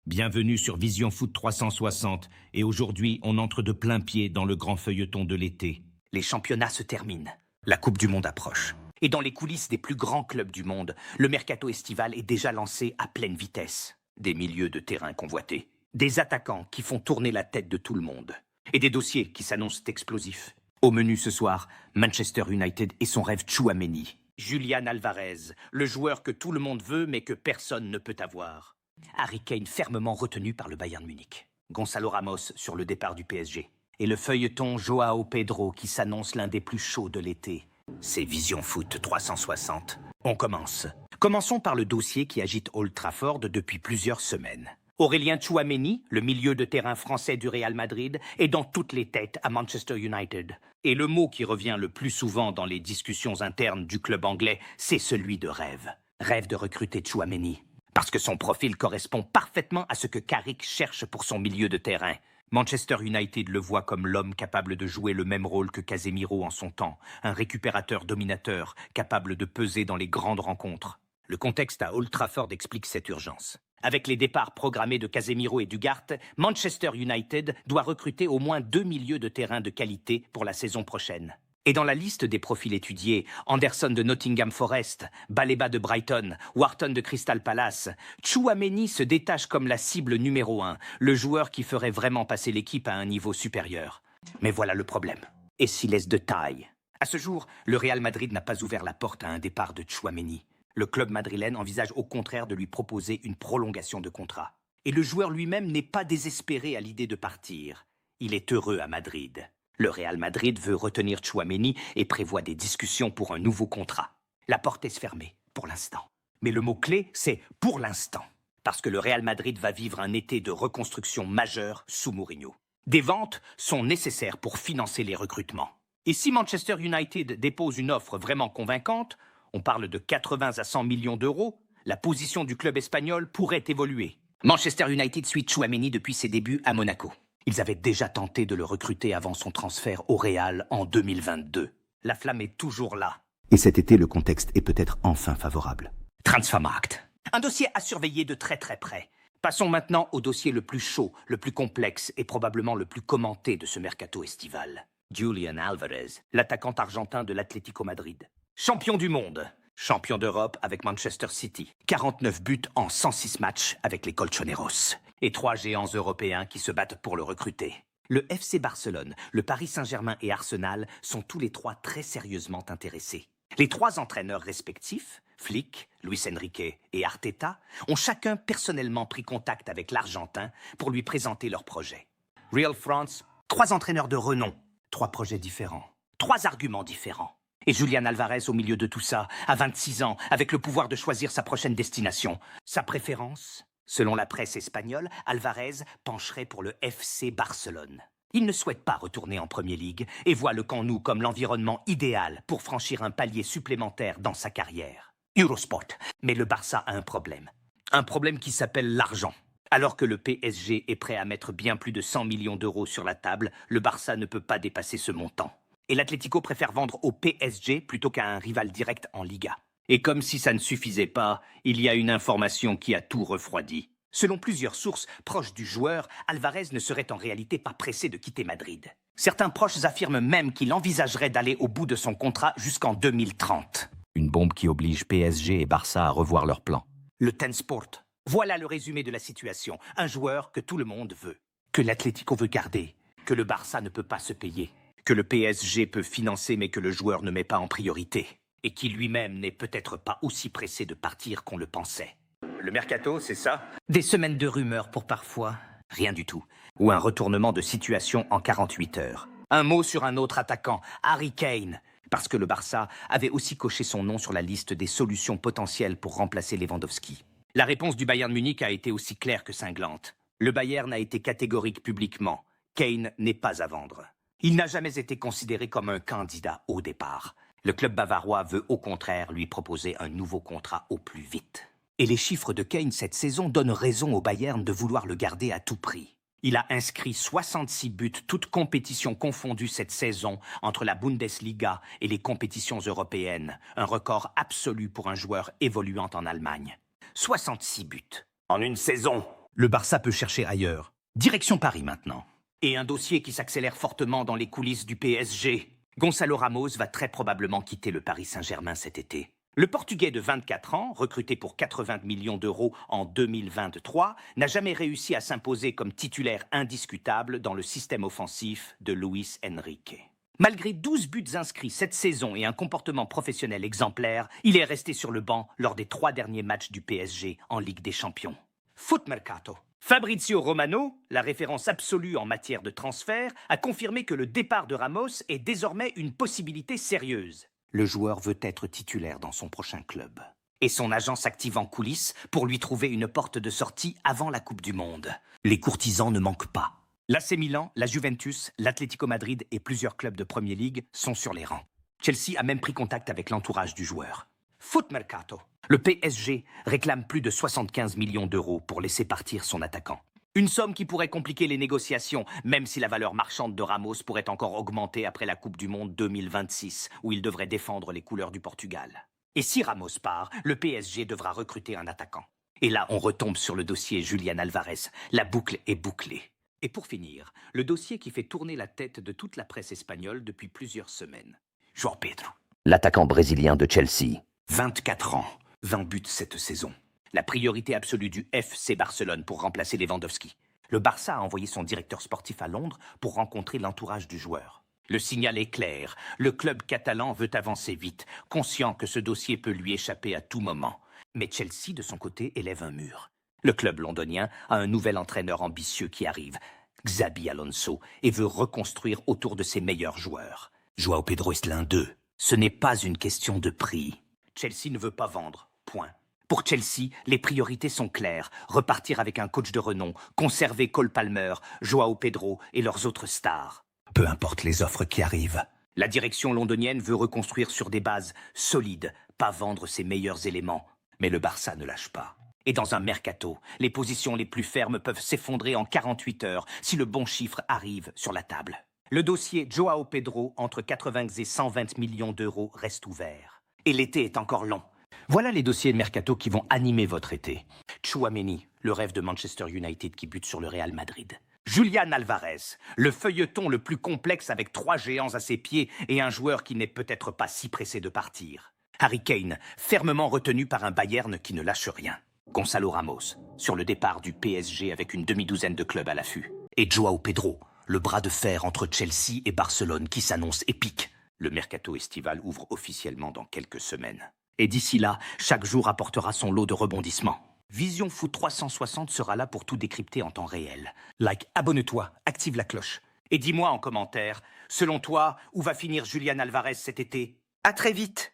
Bienvenue sur Vision Foot 360 et aujourd'hui on entre de plein pied dans le grand feuilleton de l'été. Les championnats se terminent, la Coupe du Monde approche. Et dans les coulisses des plus grands clubs du monde, le mercato estival est déjà lancé à pleine vitesse. Des milieux de terrain convoités, des attaquants qui font tourner la tête de tout le monde et des dossiers qui s'annoncent explosifs. Au menu ce soir, Manchester United et son rêve Tchouaméni. Julian Alvarez, le joueur que tout le monde veut mais que personne ne peut avoir. Harry Kane fermement retenu par le Bayern Munich. Gonzalo Ramos sur le départ du PSG. Et le feuilleton Joao Pedro qui s'annonce l'un des plus chauds de l'été. C'est Vision Foot 360. On commence. Commençons par le dossier qui agite Old Trafford depuis plusieurs semaines. Aurélien Tchouaméni, le milieu de terrain français du Real Madrid, est dans toutes les têtes à Manchester United. Et le mot qui revient le plus souvent dans les discussions internes du club anglais, c'est celui de rêve. Rêve de recruter Tchouaméni. Parce que son profil correspond parfaitement à ce que Carrick cherche pour son milieu de terrain. Manchester United le voit comme l'homme capable de jouer le même rôle que Casemiro en son temps, un récupérateur dominateur, capable de peser dans les grandes rencontres. Le contexte à Old Trafford explique cette urgence. Avec les départs programmés de Casemiro et d'Ugart, Manchester United doit recruter au moins 2 milieux de terrain de qualité pour la saison prochaine. Et dans la liste des profils étudiés, Anderson de Nottingham Forest, Baleba de Brighton, Wharton de Crystal Palace, Tchouaméni se détache comme la cible numéro 1, le joueur qui ferait vraiment passer l'équipe à un niveau supérieur. Mais voilà le problème. Et s'il laisse de taille. À ce jour, le Real Madrid n'a pas ouvert la porte à un départ de Tchouaméni. Le club madrilène envisage au contraire de lui proposer une prolongation de contrat. Et le joueur lui-même n'est pas désespéré à l'idée de partir. Il est heureux à Madrid. Le Real Madrid veut retenir Tchouaméni et prévoit des discussions pour un nouveau contrat. La porte est fermée, pour l'instant. Mais le mot-clé, c'est « pour l'instant ». Parce que le Real Madrid va vivre un été de reconstruction majeure sous Mourinho. Des ventes sont nécessaires pour financer les recrutements. Et si Manchester United dépose une offre vraiment convaincante, on parle de 80 à 100 millions d'euros, la position du club espagnol pourrait évoluer. Manchester United suit Tchouaméni depuis ses débuts à Monaco. Ils avaient déjà tenté de le recruter avant son transfert au Real en 2022. La flamme est toujours là. Et cet été, le contexte est peut-être enfin favorable. Transfermarkt. Un dossier à surveiller de très très près. Passons maintenant au dossier le plus chaud, le plus complexe et probablement le plus commenté de ce mercato estival. Julian Alvarez, l'attaquant argentin de l'Atlético Madrid. Champion du monde, champion d'Europe avec Manchester City. 49 buts en 106 matchs avec les Colchoneros. Et 3 géants européens qui se battent pour le recruter. Le FC Barcelone, le Paris Saint-Germain et Arsenal sont tous les 3 très sérieusement intéressés. Les 3 entraîneurs respectifs, Flick, Luis Enrique et Arteta, ont chacun personnellement pris contact avec l'Argentin pour lui présenter leur projet. Real France, 3 entraîneurs de renom, 3 projets différents, 3 arguments différents. Et Julian Alvarez au milieu de tout ça, à 26 ans, avec le pouvoir de choisir sa prochaine destination. Sa préférence ? Selon la presse espagnole, Alvarez pencherait pour le FC Barcelone. Il ne souhaite pas retourner en Premier League et voit le Camp Nou comme l'environnement idéal pour franchir un palier supplémentaire dans sa carrière. Eurosport. Mais le Barça a un problème. Un problème qui s'appelle l'argent. Alors que le PSG est prêt à mettre bien plus de 100 millions d'euros sur la table, le Barça ne peut pas dépasser ce montant. Et l'Atlético préfère vendre au PSG plutôt qu'à un rival direct en Liga. Et comme si ça ne suffisait pas, il y a une information qui a tout refroidi. Selon plusieurs sources proches du joueur, Alvarez ne serait en réalité pas pressé de quitter Madrid. Certains proches affirment même qu'il envisagerait d'aller au bout de son contrat jusqu'en 2030. Une bombe qui oblige PSG et Barça à revoir leurs plans. Le Ten Sport. Voilà le résumé de la situation. Un joueur que tout le monde veut. Que l'Atlético veut garder. Que le Barça ne peut pas se payer. Que le PSG peut financer mais que le joueur ne met pas en priorité. Et qui lui-même n'est peut-être pas aussi pressé de partir qu'on le pensait. Le mercato, c'est ça ? Des semaines de rumeurs pour parfois rien du tout. Ou un retournement de situation en 48 heures. Un mot sur un autre attaquant, Harry Kane. Parce que le Barça avait aussi coché son nom sur la liste des solutions potentielles pour remplacer Lewandowski. La réponse du Bayern Munich a été aussi claire que cinglante. Le Bayern a été catégorique publiquement. Kane n'est pas à vendre. Il n'a jamais été considéré comme un candidat au départ. Le club bavarois veut au contraire lui proposer un nouveau contrat au plus vite. Et les chiffres de Kane cette saison donnent raison au Bayern de vouloir le garder à tout prix. Il a inscrit 66 buts, toutes compétitions confondues cette saison, entre la Bundesliga et les compétitions européennes. Un record absolu pour un joueur évoluant en Allemagne. 66 buts. En une saison. Le Barça peut chercher ailleurs. Direction Paris maintenant. Et un dossier qui s'accélère fortement dans les coulisses du PSG. Gonzalo Ramos va très probablement quitter le Paris Saint-Germain cet été. Le Portugais de 24 ans, recruté pour 80 millions d'euros en 2023, n'a jamais réussi à s'imposer comme titulaire indiscutable dans le système offensif de Luis Enrique. Malgré 12 buts inscrits cette saison et un comportement professionnel exemplaire, il est resté sur le banc lors des 3 derniers matchs du PSG en Ligue des Champions. Foot Mercato. Fabrizio Romano, la référence absolue en matière de transfert, a confirmé que le départ de Ramos est désormais une possibilité sérieuse. Le joueur veut être titulaire dans son prochain club. Et son agent s'active en coulisses pour lui trouver une porte de sortie avant la Coupe du Monde. Les courtisans ne manquent pas. L'AC Milan, la Juventus, l'Atlético Madrid et plusieurs clubs de Premier League sont sur les rangs. Chelsea a même pris contact avec l'entourage du joueur. Foot Mercato. Le PSG réclame plus de 75 millions d'euros pour laisser partir son attaquant. Une somme qui pourrait compliquer les négociations, même si la valeur marchande de Ramos pourrait encore augmenter après la Coupe du Monde 2026, où il devrait défendre les couleurs du Portugal. Et si Ramos part, le PSG devra recruter un attaquant. Et là, on retombe sur le dossier Julián Álvarez. La boucle est bouclée. Et pour finir, le dossier qui fait tourner la tête de toute la presse espagnole depuis plusieurs semaines. João Pedro. L'attaquant brésilien de Chelsea. 24 ans, 20 buts cette saison. La priorité absolue du FC Barcelone pour remplacer Lewandowski. Le Barça a envoyé son directeur sportif à Londres pour rencontrer l'entourage du joueur. Le signal est clair. Le club catalan veut avancer vite, conscient que ce dossier peut lui échapper à tout moment. Mais Chelsea, de son côté, élève un mur. Le club londonien a un nouvel entraîneur ambitieux qui arrive, Xabi Alonso, et veut reconstruire autour de ses meilleurs joueurs. João Pedro est l'un d'eux. Ce n'est pas une question de prix. Chelsea ne veut pas vendre. Point. Pour Chelsea, les priorités sont claires. Repartir avec un coach de renom, conserver Cole Palmer, João Pedro et leurs autres stars. Peu importe les offres qui arrivent. La direction londonienne veut reconstruire sur des bases solides, pas vendre ses meilleurs éléments. Mais le Barça ne lâche pas. Et dans un mercato, les positions les plus fermes peuvent s'effondrer en 48 heures si le bon chiffre arrive sur la table. Le dossier João Pedro, entre 80 et 120 millions d'euros, reste ouvert. Et l'été est encore long. Voilà les dossiers de mercato qui vont animer votre été. Tchouaméni, le rêve de Manchester United qui bute sur le Real Madrid. Julián Álvarez, le feuilleton le plus complexe avec 3 géants à ses pieds et un joueur qui n'est peut-être pas si pressé de partir. Harry Kane, fermement retenu par un Bayern qui ne lâche rien. Gonzalo Ramos, sur le départ du PSG avec une demi-douzaine de clubs à l'affût. Et João Pedro, le bras de fer entre Chelsea et Barcelone qui s'annonce épique. Le mercato estival ouvre officiellement dans quelques semaines. Et d'ici là, chaque jour apportera son lot de rebondissements. Vision Foot 360 sera là pour tout décrypter en temps réel. Like, abonne-toi, active la cloche. Et dis-moi en commentaire, selon toi, où va finir Julián Álvarez cet été? À très vite!